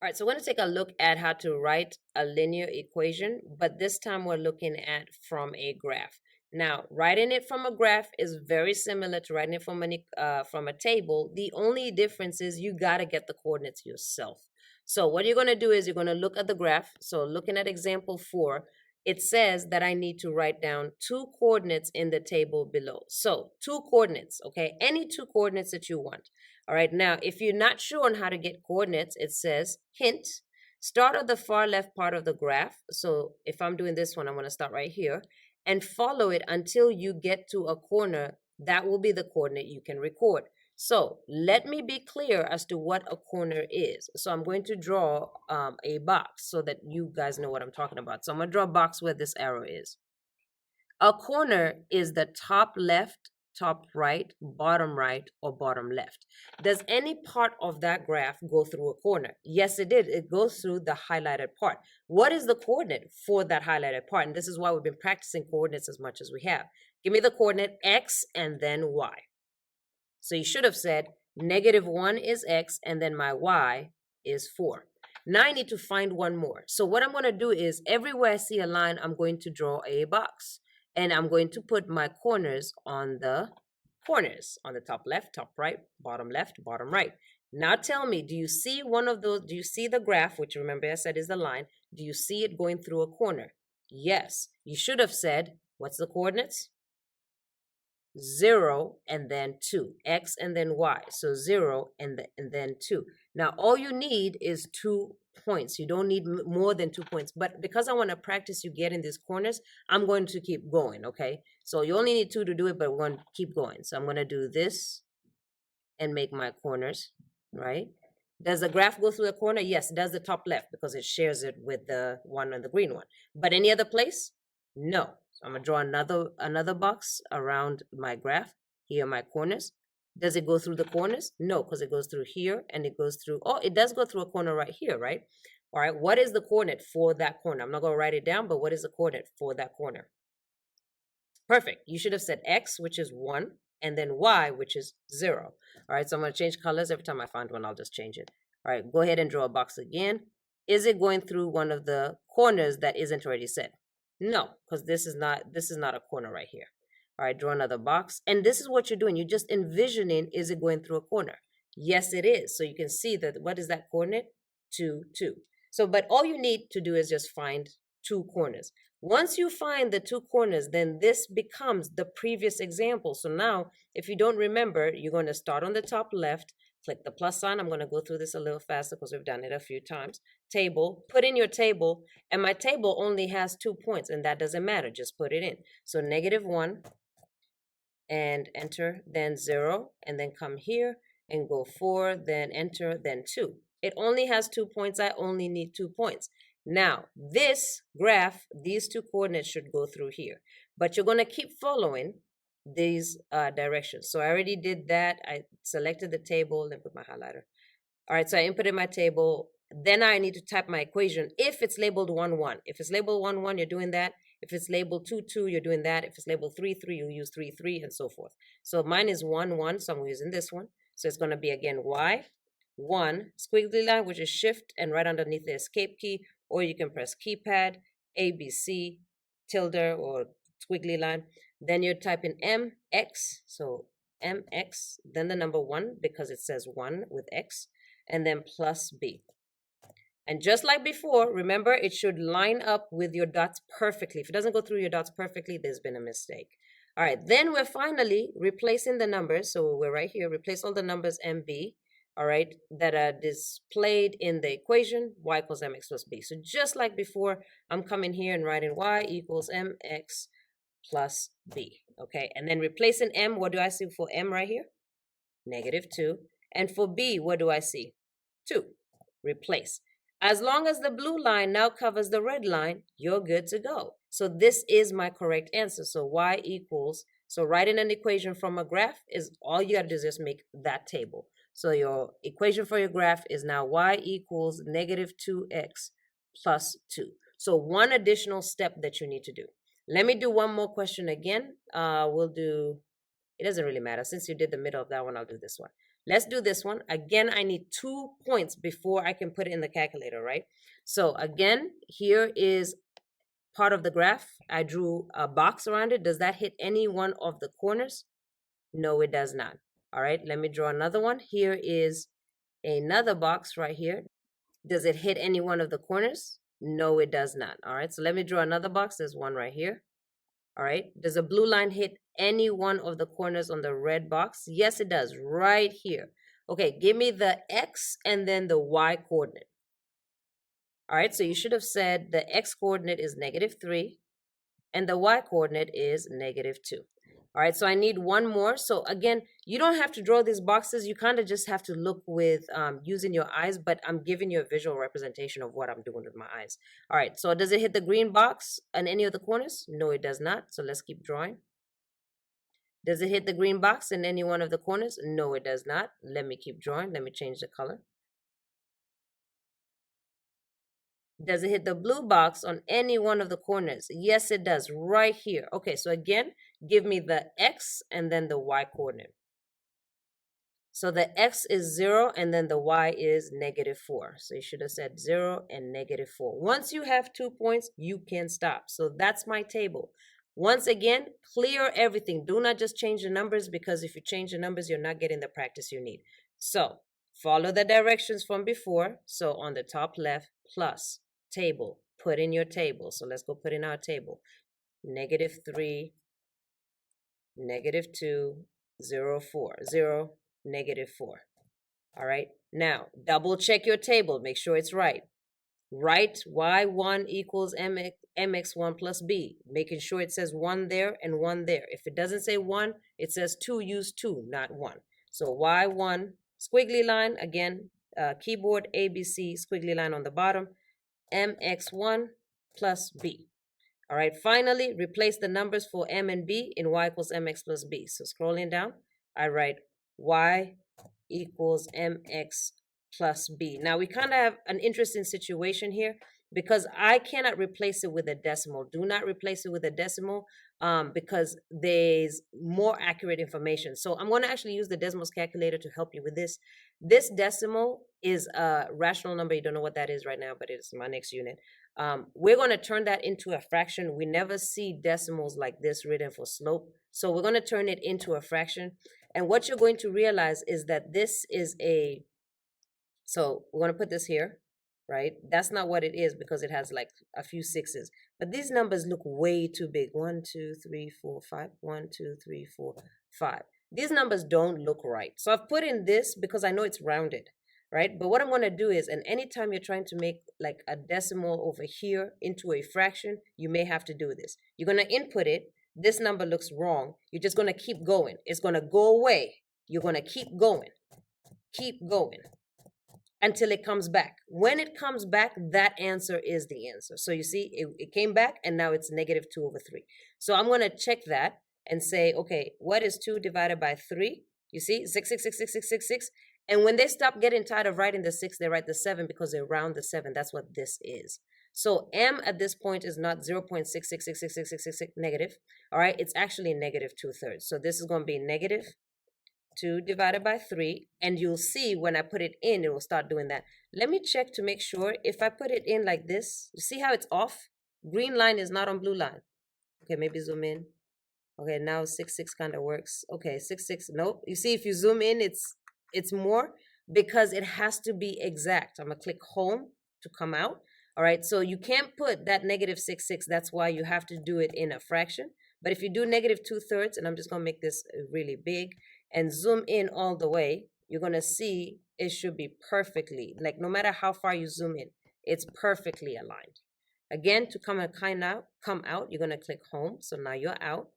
All right, so we're going to take a look at how to write a linear equation, but this time we're looking at from a graph. Now, writing it from a graph is very similar to writing it from a table. The only difference is you got to get the coordinates yourself. So what you're going to do is you're going to look at the graph. So looking at example 4, it says that I need to write down 2 coordinates in the table below. So 2 coordinates, okay? Any 2 coordinates that you want. All right, now if you're not sure on how to get coordinates, it says hint, start at the far left part of the graph. So if I'm doing this one, I'm going to start right here and follow it until you get to a corner. That will be the coordinate you can record. So let me be clear as to what a corner is. So I'm going to draw a box so that you guys know what I'm talking about. So I'm going to draw a box where this arrow is. A corner is the top left, top right, or bottom left. Does any part of that graph go through a corner? Yes, it did. It goes through the highlighted part. What is the coordinate for that highlighted part? And this is why we've been practicing coordinates as much as we have. Give me the coordinate x and then y. So you should have said -1 is x and then my y is 4. Now I need to find one more. So what I'm going to do is everywhere I see a line, I'm going to draw a box. And I'm going to put my corners on the top left, top right, bottom right. Now tell me, do you see one of those? Do you see the graph, which remember I said is the line? Do you see it going through a corner? Yes. You should have said, what's the coordinates? 0 and then 2, x and then y. So 0 and then 2. Now all you need is 2 points. You don't need more than 2 points. But because I want to practice you getting these corners, I'm going to keep going, okay? So you only need 2 to do it, but we're going to keep going. So I'm going to do this and make my corners, right? Does the graph go through the corner? Yes, it does the top left because it shares it with the one and the green one. But any other place? No. So I'm going to draw another box around my graph. Here are my corners. Does it go through the corners? No, because it goes through here and it goes through, oh, it does go through a corner right here, right? All right, what is the coordinate for that corner? I'm not going to write it down, but what is the coordinate for that corner? Perfect. You should have said x, which is 1, and then y, which is 0. All right, so I'm going to change colors. Every time I find one, I'll just change it. All right, go ahead and draw a box again. Is it going through one of the corners that isn't already set? No, because this is not a corner right here. All right, draw another box. And this is what you're doing. You're just envisioning, is it going through a corner? Yes, it is. So you can see that, what is that coordinate? 2, 2. So, but all you need to do is just find 2 corners. Once you find the 2 corners, then this becomes the previous example. So now, if you don't remember, you're going to start on the top left, click the plus sign. I'm going to go through this a little faster because we've done it a few times. Table, put in your table, and my table only has 2 points, and that doesn't matter. Just put it in. So -1, and enter, then 0, and then come here and go 4, then enter, then 2. It only has 2 points. I only need 2 points. Now, this graph, these 2 coordinates should go through here. But you're going to keep following these directions. So I already did that. I selected the table and put my highlighter. All right, so I inputted my table. Then I need to type my equation if it's labeled 1, 1. If it's labeled 1, 1, you're doing that. If it's labeled 2, 2, you're doing that. If it's labeled 3, 3, you use 3, 3, and so forth. So mine is 1, 1, so I'm using this one. So it's going to be, again, y, 1, squiggly line, which is shift, and right underneath the escape key, or you can press keypad, ABC, tilde, or squiggly line. Then you type in MX, so MX, then the number 1, because it says 1 with X, and then plus B. And just like before, remember, it should line up with your dots perfectly. If it doesn't go through your dots perfectly, there's been a mistake. All right, then we're finally replacing the numbers. So we're right here, replace all the numbers MB, all right, that are displayed in the equation, y equals mx plus b. So just like before, I'm coming here and writing y equals mx plus b, okay? And then replacing m, what do I see for m right here? -2. And for b, what do I see? 2. Replace. As long as the blue line now covers the red line, you're good to go. So this is my correct answer. So y equals, so writing an equation from a graph is all you got to do is just make that table. So your equation for your graph is now y equals -2x plus 2. So one additional step that you need to do. Let me do one more question again. We'll do, it doesn't really matter. Since you did the middle of that one, I'll do this one. Let's do this one. Again, I need 2 points before I can put it in the calculator, right? So again, here is part of the graph. I drew a box around it. Does that hit any one of the corners? No, it does not. All right, let me draw another one. Here is another box right here. Does it hit any one of the corners? No, it does not. All right, so let me draw another box. There's one right here. All right, does a blue line hit any one of the corners on the red box? Yes, it does, right here. Okay, give me the X and then the Y coordinate. All right, so you should have said the X coordinate is -3 and the Y coordinate is -2. All right, so I need one more. So again, you don't have to draw these boxes. You kind of just have to look with using your eyes, but I'm giving you a visual representation of what I'm doing with my eyes. All right, so does it hit the green box on any of the corners? No, it does not. So let's keep drawing. Does it hit the green box in any one of the corners? No, it does not. Let me keep drawing. Let me change the color. Does it hit the blue box on any one of the corners? Yes, it does, right here. Okay, so again, give me the X and then the Y coordinate. So the X is 0 and then the Y is -4. So you should have said 0 and -4. Once you have 2 points, you can stop. So that's my table. Once again, clear everything. Do not just change the numbers, because if you change the numbers, you're not getting the practice you need. So follow the directions from before. So on the top left, plus table, put in your table. So let's go put in our table. -3, -2, 0, 4, 0, -4. All right. Now double check your table. Make sure it's right. Write y1 equals mx1 plus b, making sure it says 1 there and 1 there. If it doesn't say 1, it says 2, use 2, not 1. So y1, squiggly line, again, keyboard ABC, squiggly line on the bottom, mx1 plus b. All right, finally, replace the numbers for m and b in y equals mx plus b. So scrolling down, I write y equals mx plus b. Now we kind of have an interesting situation here, because I cannot replace it with a decimal. Do not replace it with a decimal because there's more accurate information. So I'm going to actually use the decimals calculator to help you with this. This decimal is a rational number. You don't know what that is right now, but it's my next unit. We're going to turn that into a fraction. We never see decimals like this written for slope. So we're going to turn it into a fraction. And what you're going to realize is that this is so we're going to put this here, right? That's not what it is, because it has like a few sixes. But these numbers look way too big. 1, 2, 3, 4, 5. 1, 2, 3, 4, 5. These numbers don't look right. So I've put in this because I know it's rounded, right? But what I'm going to do is, and anytime you're trying to make like a decimal over here into a fraction, you may have to do this. You're going to input it. This number looks wrong. You're just going to keep going. It's going to go away. You're going to keep going until it comes back. When it comes back, that answer is the answer. So you see, it came back and now it's -2/3. So I'm going to check that and say, okay, what is 2 divided by 3? You see, 6, 6, 6, 6, 6, 6, 6. And when they stop getting tired of writing the 6, they write the 7 because they round the 7. That's what this is. So m at this point is not 0.6666666 negative. All right, it's actually -2/3. So this is going to be -2 divided by 3, and you'll see when I put it in, it will start doing that. Let me check to make sure. If I put it in like this, you see how it's off? Green line is not on blue line. Okay, maybe zoom in. Okay, now 6, 6 kind of works. Okay, 6, 6, nope. You see, if you zoom in, it's more, because it has to be exact. I'm gonna click home to come out. All right, so you can't put that -6, 6. That's why you have to do it in a fraction. But if you do -2/3, and I'm just gonna make this really big, and zoom in all the way, you're going to see it should be perfectly, like no matter how far you zoom in, it's perfectly aligned. Again, to come out, you're going to click home. So now you're out.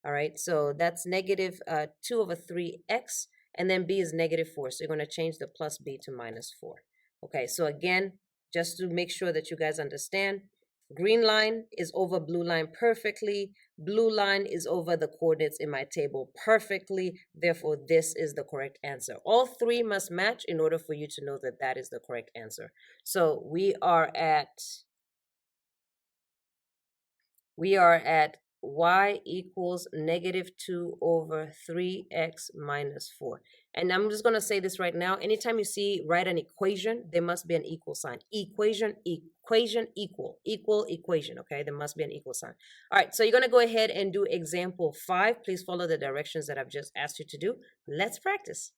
All right, so that's -2/3x, and then b is -4. So you're going to change the plus b to -4. Okay, so again, just to make sure that you guys understand, green line is over blue line perfectly. Blue line is over the coordinates in my table perfectly. Therefore, this is the correct answer. All 3 must match in order for you to know that that is the correct answer. So we are at y equals -2/3x minus 4. And I'm just going to say this right now. Anytime you see write an equation, there must be an equal sign. Equation, equal equation. Okay, there must be an equal sign. All right, so you're going to go ahead and do example 5. Please follow the directions that I've just asked you to do. Let's practice.